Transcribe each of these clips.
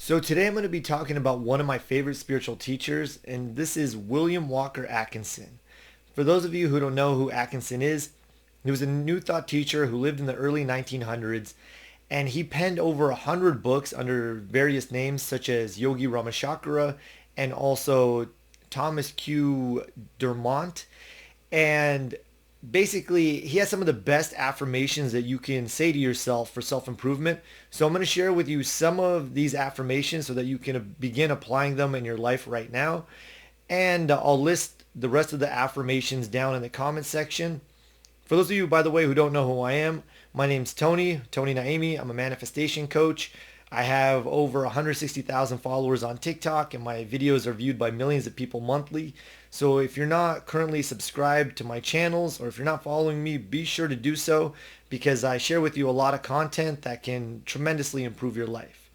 So today I'm going to be talking about one of my favorite spiritual teachers, and this is William Walker Atkinson. For those of you who don't know who Atkinson is, he was a New Thought teacher who lived in the early 1900s, and he penned over 100 books under various names such as Yogi Ramachakra and also Thomas Q. Dermont. And basically, he has some of the best affirmations that you can say to yourself for self-improvement. So I'm going to share with you some of these affirmations so that you can begin applying them in your life right now. And I'll list the rest of the affirmations down in the comment section. For those of you, by the way, who don't know who I am, my name's Tony Naimi. I'm a manifestation coach. I have over 160,000 followers on TikTok, and my videos are viewed by millions of people monthly. So if you're not currently subscribed to my channels, or if you're not following me, be sure to do so, because I share with you a lot of content that can tremendously improve your life.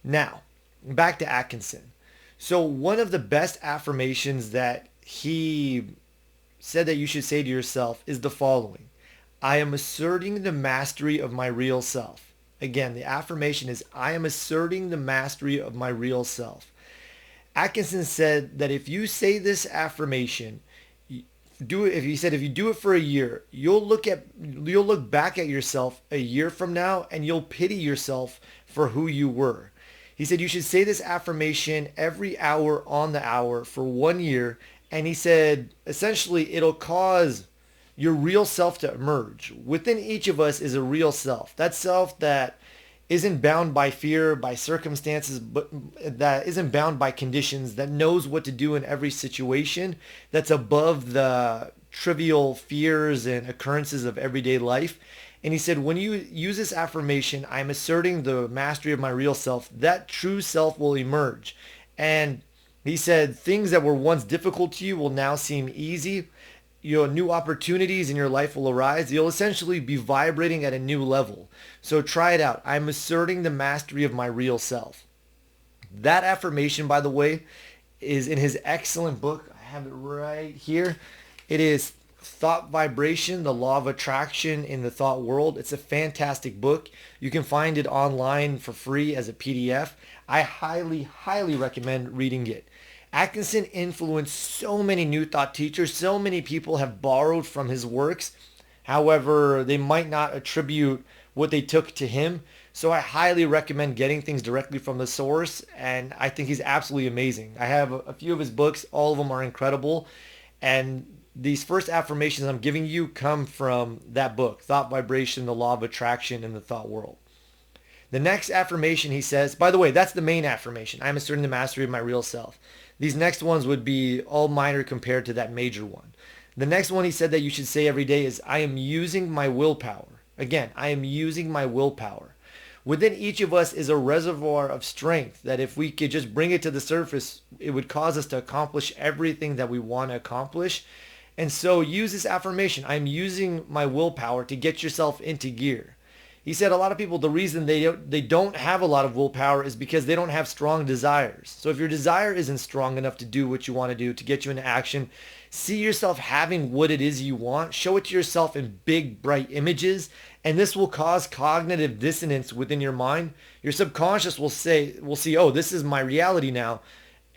Now, back to Atkinson. So one of the best affirmations that he said that you should say to yourself is the following: I am asserting the mastery of my real self. Again, the affirmation is, I am asserting the mastery of my real self. Atkinson said that if you say this affirmation, if you do it for a year, you'll look back at yourself a year from now and you'll pity yourself for who you were. He said you should say this affirmation every hour on the hour for 1 year, and he said essentially it'll cause your real self to emerge. Within each of us is a real self. That self that isn't bound by fear, by circumstances, but that isn't bound by conditions, that knows what to do in every situation, that's above the trivial fears and occurrences of everyday life. And he said, when you use this affirmation, I'm asserting the mastery of my real self, that true self will emerge. And he said, things that were once difficult to you will now seem easy. New opportunities in your life will arise. You'll essentially be vibrating at a new level. So try it out. I'm asserting the mastery of my real self. That affirmation, by the way, is in his excellent book. I have it right here. It is Thought Vibration, the Law of Attraction in the Thought World. It's a fantastic book. You can find it online for free as a PDF. I highly, highly recommend reading it. Atkinson influenced so many New Thought teachers. So many people have borrowed from his works. However, they might not attribute what they took to him. So I highly recommend getting things directly from the source. And I think he's absolutely amazing. I have a few of his books. All of them are incredible. And these first affirmations I'm giving you come from that book, Thought Vibration, the Law of Attraction in the Thought World. The next affirmation, he says, by the way, that's the main affirmation. I'm asserting the mastery of my real self. These next ones would be all minor compared to that major one. The next one he said that you should say every day is, I am using my willpower. Again, I am using my willpower. Within each of us is a reservoir of strength that if we could just bring it to the surface, it would cause us to accomplish everything that we want to accomplish. And so use this affirmation. I'm using my willpower to get yourself into gear. He said a lot of people, the reason they don't have a lot of willpower is because they don't have strong desires. So if your desire isn't strong enough to do what you want to do, to get you into action, see yourself having what it is you want. Show it to yourself in big, bright images, and this will cause cognitive dissonance within your mind. Your subconscious will see, oh, this is my reality now.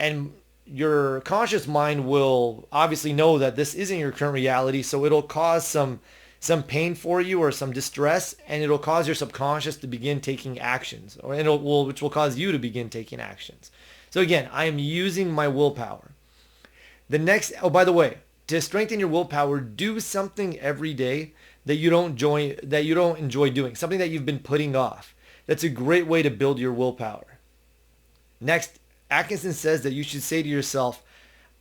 And your conscious mind will obviously know that this isn't your current reality, so it'll cause some pain for you or some distress, and it'll cause your subconscious to begin taking actions, which will cause you to begin taking actions. So again, I am using my willpower. The next, oh, by the way, to strengthen your willpower, do something every day that you don't enjoy doing, something that you've been putting off. That's a great way to build your willpower. Next, Atkinson says that you should say to yourself,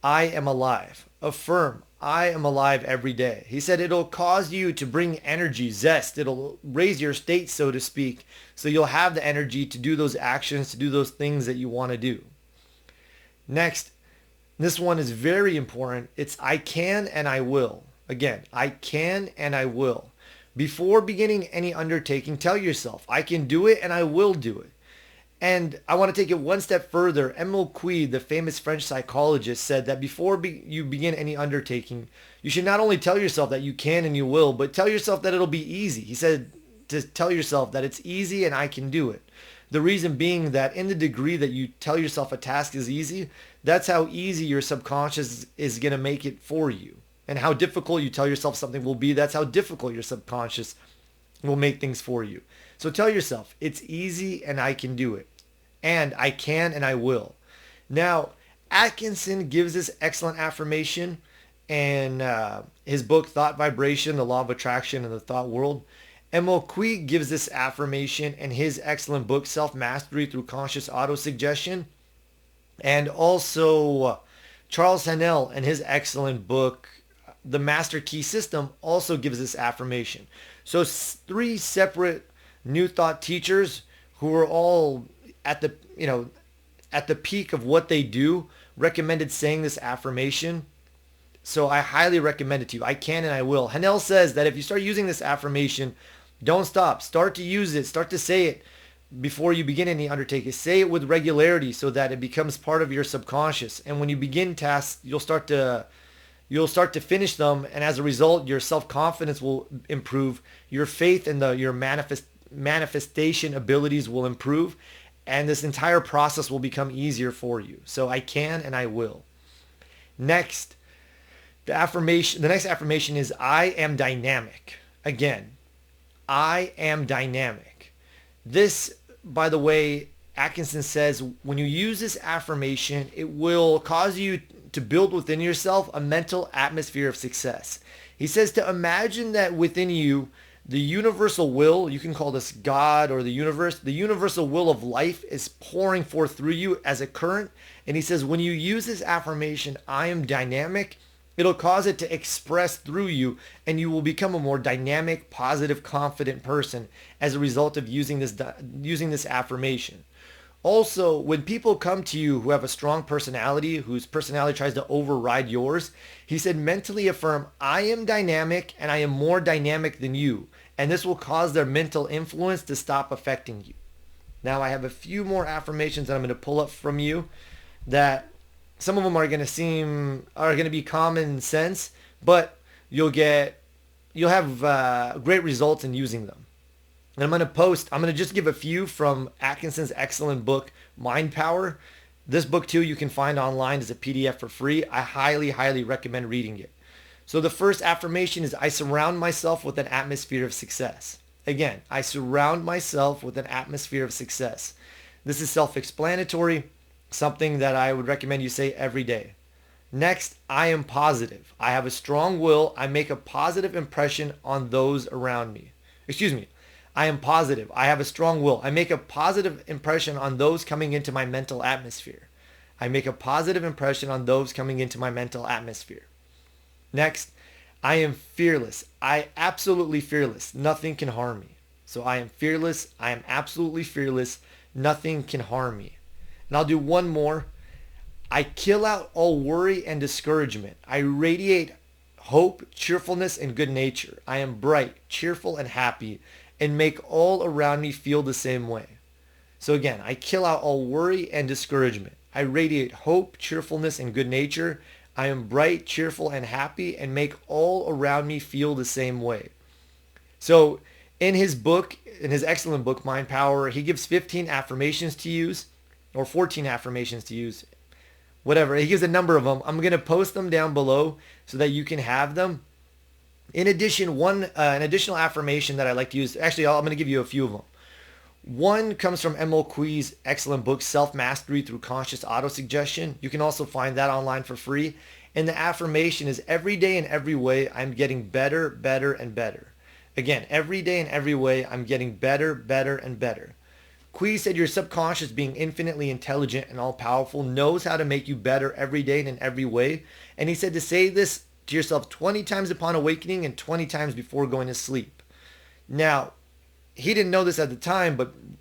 I am alive. Affirm, I am alive every day. He said it'll cause you to bring energy, zest. It'll raise your state, so to speak. So you'll have the energy to do those actions, to do those things that you want to do. Next, this one is very important. It's I can and I will. Again, I can and I will. Before beginning any undertaking, tell yourself, I can do it and I will do it. And I want to take it one step further. Emile Coué, the famous French psychologist, said that before you begin any undertaking, you should not only tell yourself that you can and you will, but tell yourself that it'll be easy. He said to tell yourself that it's easy and I can do it. The reason being that in the degree that you tell yourself a task is easy, that's how easy your subconscious is going to make it for you. And how difficult you tell yourself something will be, that's how difficult your subconscious will make things for you. So tell yourself, it's easy and I can do it. And I can and I will. Now, Atkinson gives this excellent affirmation in his book, Thought Vibration, The Law of Attraction in the Thought World. MLQ gives this affirmation in his excellent book, Self-Mastery Through Conscious Autosuggestion. And also Charles Haanel in his excellent book, The Master Key System, also gives this affirmation. So 3 separate New Thought teachers who are all at the peak of what they do recommended saying this affirmation. So I highly recommend it to you. I can and I will. Haanel says that if you start using this affirmation, don't stop. Start to use it. Start to say it before you begin any undertaking. Say it with regularity so that it becomes part of your subconscious. And when you begin tasks, you'll start to finish them, and as a result, your self-confidence will improve. Your faith and your manifestation abilities will improve, and this entire process will become easier for you. So I can and I will. Next, the next affirmation is I am dynamic. Again, I am dynamic. This, by the way, Atkinson says when you use this affirmation, it will cause you to build within yourself a mental atmosphere of success. He says to imagine that within you, the universal will, you can call this God or the universal will of life is pouring forth through you as a current. And he says when you use this affirmation, I am dynamic, it'll cause it to express through you, and you will become a more dynamic, positive, confident person as a result of using this affirmation. Also, when people come to you who have a strong personality, whose personality tries to override yours, he said mentally affirm, I am dynamic and I am more dynamic than you. And this will cause their mental influence to stop affecting you. Now, I have a few more affirmations that I'm going to pull up from you that some of them are going to be common sense, but you'll have great results in using them. And I'm going to just give a few from Atkinson's excellent book, Mind Power. This book too you can find online as a PDF for free. I highly, highly recommend reading it. So the first affirmation is I surround myself with an atmosphere of success. Again, I surround myself with an atmosphere of success. This is self-explanatory, something that I would recommend you say every day. Next, I am positive. I have a strong will. I make a positive impression on those around me. I am positive. I have a strong will. I make a positive impression on those coming into my mental atmosphere. I make a positive impression on those coming into my mental atmosphere. Next, I am fearless. I absolutely fearless. Nothing can harm me. So I am fearless. I am absolutely fearless. Nothing can harm me. And I'll do one more. I kill out all worry and discouragement. I radiate hope, cheerfulness, and good nature. I am bright, cheerful, and happy, and make all around me feel the same way. So again, I kill out all worry and discouragement. I radiate hope, cheerfulness, and good nature. I am bright, cheerful, and happy, and make all around me feel the same way. So in his excellent book, Mind Power, he gives 15 affirmations to use, or 14 affirmations to use, whatever. He gives a number of them. I'm going to post them down below so that you can have them. In addition, an additional affirmation that I like to use, actually, I'm going to give you a few of them. One comes from MLQ's excellent book, Self-Mastery Through Conscious Autosuggestion. You can also find that online for free. And the affirmation is, every day in every way, I'm getting better, better, and better. Again, every day in every way, I'm getting better, better, and better. Qui said your subconscious, being infinitely intelligent and all-powerful, knows how to make you better every day and in every way. And he said to say this to yourself 20 times upon awakening and 20 times before going to sleep. Now, he didn't know this at the time,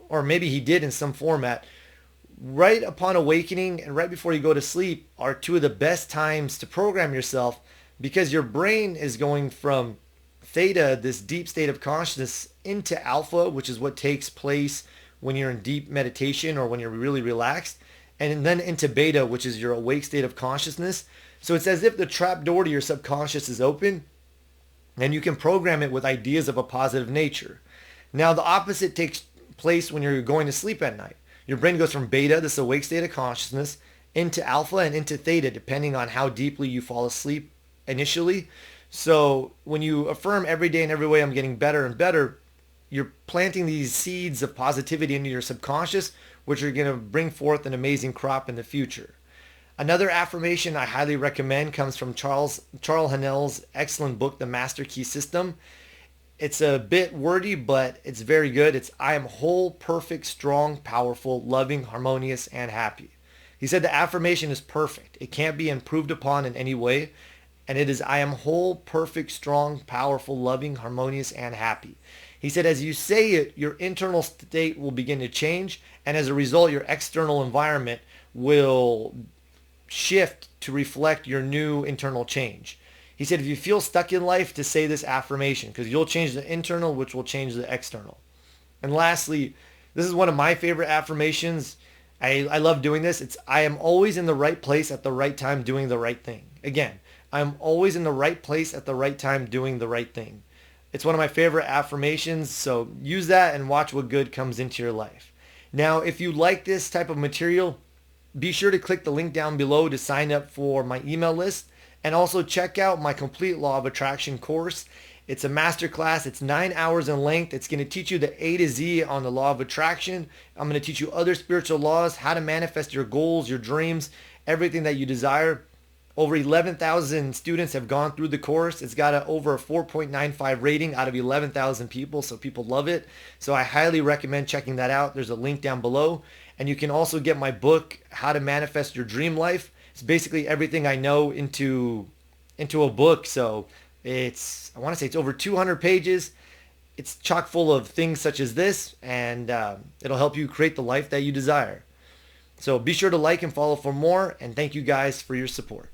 or maybe he did in some format. Right upon awakening and right before you go to sleep are two of the best times to program yourself, because your brain is going from theta, this deep state of consciousness, into alpha, which is what takes place when you're in deep meditation or when you're really relaxed, and then into beta, which is your awake state of consciousness. So it's as if the trap door to your subconscious is open, and you can program it with ideas of a positive nature. Now, the opposite takes place when you're going to sleep at night. Your brain goes from beta, this awake state of consciousness, into alpha and into theta, depending on how deeply you fall asleep initially. So when you affirm every day in every way, I'm getting better and better, you're planting these seeds of positivity into your subconscious, which are going to bring forth an amazing crop in the future. Another affirmation I highly recommend comes from Charles Haanel's excellent book, The Master Key System. It's a bit wordy, but it's very good. It's, I am whole, perfect, strong, powerful, loving, harmonious, and happy. He said the affirmation is perfect. It can't be improved upon in any way. And it is, I am whole, perfect, strong, powerful, loving, harmonious, and happy. He said, as you say it, your internal state will begin to change. And as a result, your external environment will shift to reflect your new internal change. He said, if you feel stuck in life, to say this affirmation, because you'll change the internal, which will change the external. And lastly, this is one of my favorite affirmations. I love doing this. It's, I am always in the right place at the right time doing the right thing. Again, I'm always in the right place at the right time doing the right thing. It's one of my favorite affirmations, so use that and watch what good comes into your life. Now, if you like this type of material, be sure to click the link down below to sign up for my email list, and also check out my complete Law of Attraction course. It's a masterclass. It's 9 hours in length. It's going to teach you the A to Z on the Law of Attraction. I'm going to teach you other spiritual laws, how to manifest your goals, your dreams, everything that you desire. Over 11,000 students have gone through the course. It's got over a 4.95 rating out of 11,000 people, so people love it. So I highly recommend checking that out. There's a link down below. And you can also get my book, How to Manifest Your Dream Life. It's basically everything I know into a book. So it's, I want to say it's over 200 pages. It's chock full of things such as this, and it'll help you create the life that you desire. So be sure to like and follow for more, and thank you guys for your support.